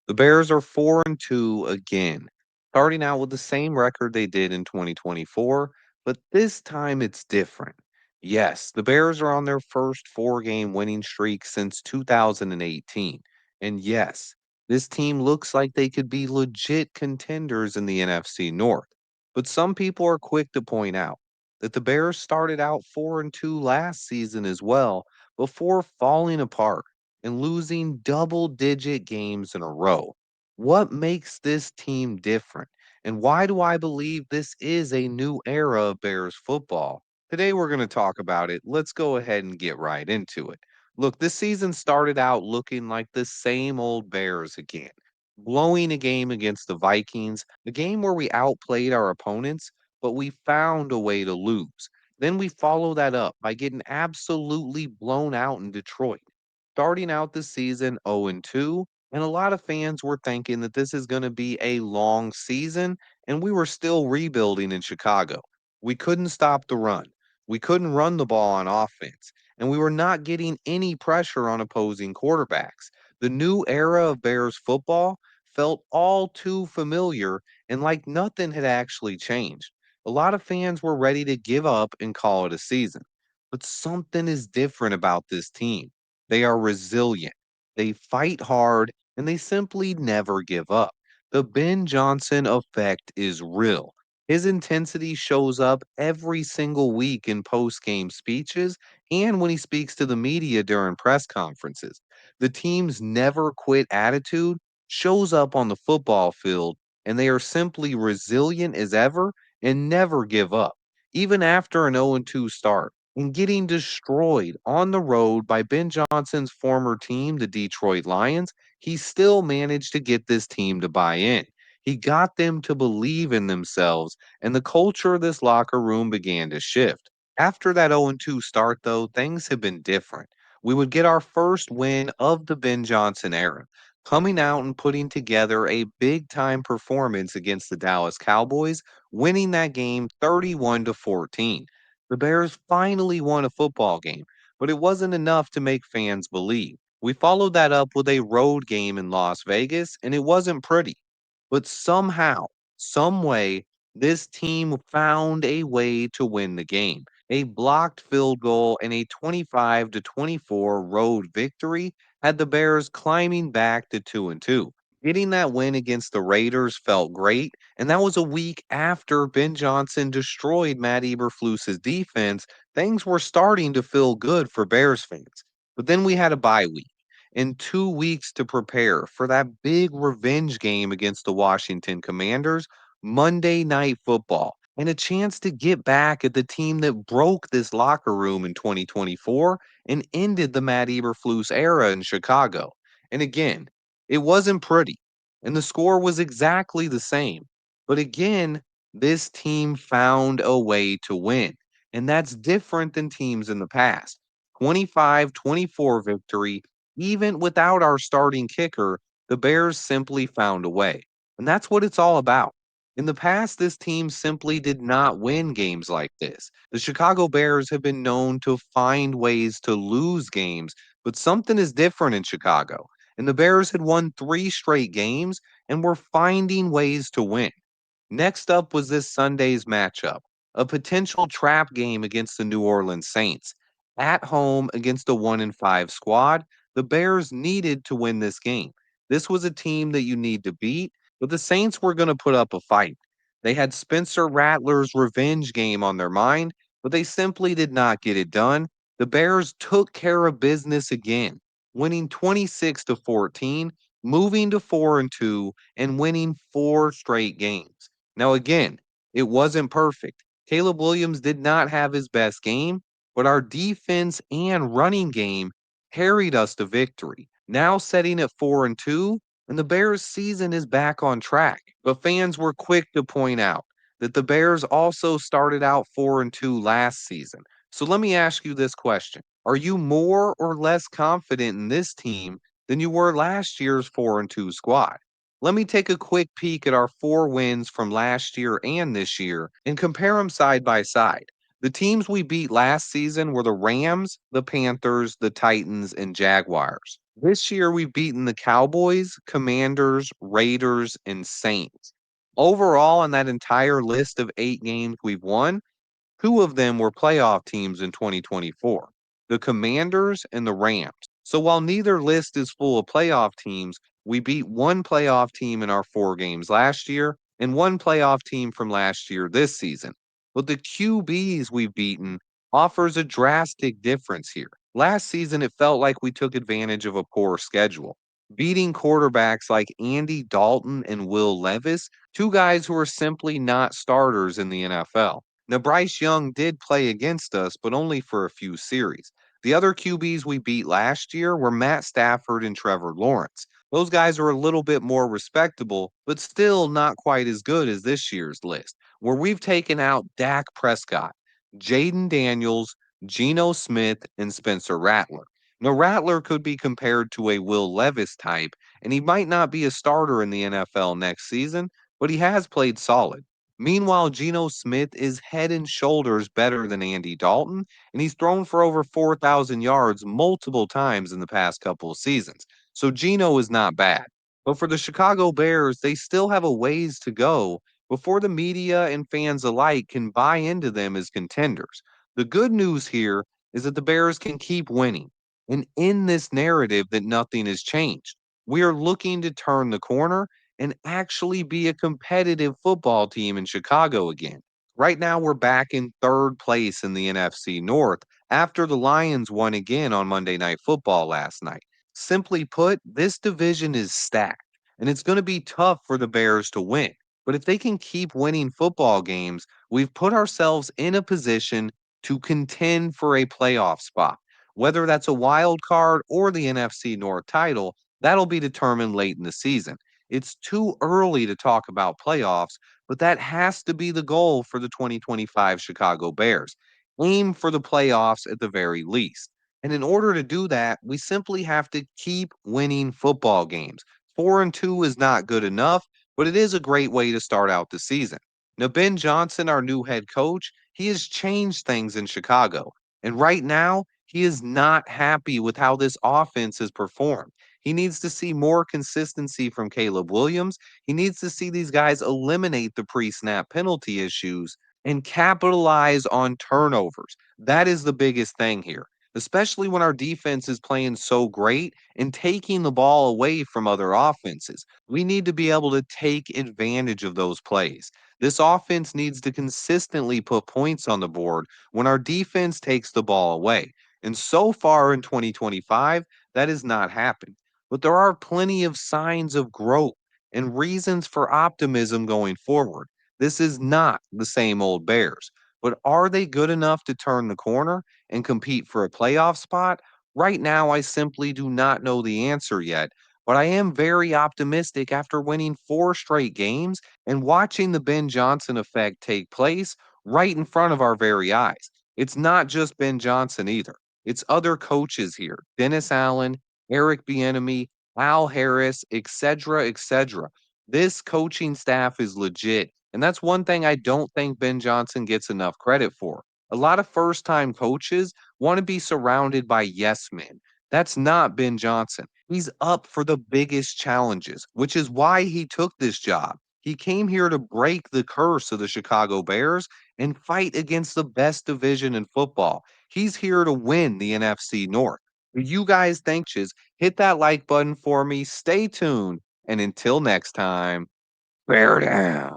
The Bears are 4-2 again, starting out with the same record they did in 2024, but this time it's different. Yes, the Bears are on their first four-game winning streak since 2018. And yes, this team looks like they could be legit contenders in the NFC North. But some people are quick to point out that the Bears started out 4-2 last season as well before falling apart and losing double digit games in a row. What makes this team different? And why do I believe this is a new era of Bears football? Today we're going to talk about it. Let's go ahead and get right into it. Look, this season started out looking like the same old Bears again, blowing a game against the Vikings, a game where we outplayed our opponents, but we found a way to lose. Then we follow that up by getting absolutely blown out in Detroit, starting out the season 0-2, and a lot of fans were thinking that this is going to be a long season, and we were still rebuilding in Chicago. We couldn't stop the run. We couldn't run the ball on offense, and we were not getting any pressure on opposing quarterbacks. The new era of Bears football felt all too familiar and like nothing had actually changed. A lot of fans were ready to give up and call it a season. But something is different about this team. They are resilient, they fight hard, and they simply never give up. The Ben Johnson effect is real. His intensity shows up every single week in post game speeches and when he speaks to the media during press conferences. The team's never quit attitude shows up on the football field, and they are simply resilient as ever and never give up, even after an 0-2 start and getting destroyed on the road by Ben Johnson's former team, the Detroit Lions. He still managed to get this team to buy in. He got them to believe in themselves, and the culture of this locker room began to shift. After that 0-2 start, though, things have been different. We would get our first win of the Ben Johnson era, coming out and putting together a big time performance against the Dallas Cowboys, winning that game 31-14. The Bears finally won a football game, but it wasn't enough to make fans believe. We followed that up with a road game in Las Vegas, and it wasn't pretty. But somehow, some way, this team found a way to win the game. A blocked field goal and a 25-24 road victory had the Bears climbing back to 2-2. Getting that win against the Raiders felt great, and that was a week after Ben Johnson destroyed Matt Eberflus's defense. Things were starting to feel good for Bears fans. But then we had a bye week and 2 weeks to prepare for that big revenge game against the Washington Commanders, Monday Night Football, and a chance to get back at the team that broke this locker room in 2024 and ended the Matt Eberflus era in Chicago. And again, it wasn't pretty, and the score was exactly the same. But again, this team found a way to win, and that's different than teams in the past. 25-24 victory, even without our starting kicker, the Bears simply found a way. And that's what it's all about. In the past, this team simply did not win games like this. The Chicago Bears have been known to find ways to lose games, but something is different in Chicago. And the Bears had won three straight games and were finding ways to win. Next up was this Sunday's matchup, a potential trap game against the New Orleans Saints. At home against a 1-5 squad, the Bears needed to win this game. This was a team that you need to beat, but the Saints were going to put up a fight. They had Spencer Rattler's revenge game on their mind, but they simply did not get it done. The Bears took care of business again, winning 26-14, moving to 4-2, and winning four straight games. Now, again, it wasn't perfect. Caleb Williams did not have his best game, but our defense and running game carried us to victory. Now setting at 4-2, and the Bears season is back on track. But fans were quick to point out that the Bears also started out 4-2 last season. So let me ask you this question. Are you more or less confident in this team than you were last year's 4-2 squad? Let me take a quick peek at our four wins from last year and this year and compare them side by side. The teams we beat last season were the Rams, the Panthers, the Titans, and Jaguars. This year, we've beaten the Cowboys, Commanders, Raiders, and Saints. Overall, on that entire list of 8 games we've won, 2 of them were playoff teams in 2024, the Commanders and the Rams. So while neither list is full of playoff teams, we beat one playoff team in our 4 games last year and one playoff team from last year this season. But the QBs we've beaten offers a drastic difference here. Last season, it felt like we took advantage of a poor schedule. Beating quarterbacks like Andy Dalton and Will Levis, 2 guys who are simply not starters in the NFL. Now, Bryce Young did play against us, but only for a few series. The other QBs we beat last year were Matt Stafford and Trevor Lawrence. Those guys are a little bit more respectable, but still not quite as good as this year's list, where we've taken out Dak Prescott, Jaden Daniels, Geno Smith, and Spencer Rattler. Now, Rattler could be compared to a Will Levis type, and he might not be a starter in the NFL next season, but he has played solid. Meanwhile, Geno Smith is head and shoulders better than Andy Dalton, and he's thrown for over 4,000 yards multiple times in the past couple of seasons. So Geno is not bad. But for the Chicago Bears, they still have a ways to go before the media and fans alike can buy into them as contenders. The good news here is that the Bears can keep winning. And in this narrative that nothing has changed, we are looking to turn the corner and actually be a competitive football team in Chicago again. Right now, we're back in third place in the NFC North after the Lions won again on Monday Night Football last night. Simply put, this division is stacked, and it's going to be tough for the Bears to win. But if they can keep winning football games, we've put ourselves in a position to contend for a playoff spot. Whether that's a wild card or the NFC North title, that'll be determined late in the season. It's too early to talk about playoffs, but that has to be the goal for the 2025 Chicago Bears. Aim for the playoffs at the very least. And in order to do that, we simply have to keep winning football games. 4-2 is not good enough, but it is a great way to start out the season. Now, Ben Johnson, our new head coach, he has changed things in Chicago. And right now, he is not happy with how this offense has performed. He needs to see more consistency from Caleb Williams. He needs to see these guys eliminate the pre snap penalty issues and capitalize on turnovers. That is the biggest thing here, especially when our defense is playing so great and taking the ball away from other offenses. We need to be able to take advantage of those plays. This offense needs to consistently put points on the board when our defense takes the ball away. And so far in 2025, that has not happened. But there are plenty of signs of growth and reasons for optimism going forward. This is not the same old Bears, but are they good enough to turn the corner and compete for a playoff spot? Right now, I simply do not know the answer yet, but I am very optimistic after winning 4 straight games and watching the Ben Johnson effect take place right in front of our very eyes. It's not just Ben Johnson either. It's other coaches here. Dennis Allen, Eric Bieniemy, Al Harris, etc., etc. This coaching staff is legit, and that's one thing I don't think Ben Johnson gets enough credit for. A lot of first-time coaches want to be surrounded by yes men. That's not Ben Johnson. He's up for the biggest challenges, which is why he took this job. He came here to break the curse of the Chicago Bears and fight against the best division in football. He's here to win the NFC North. You guys think, just hit that like button for me. Stay tuned. And until next time, bear down.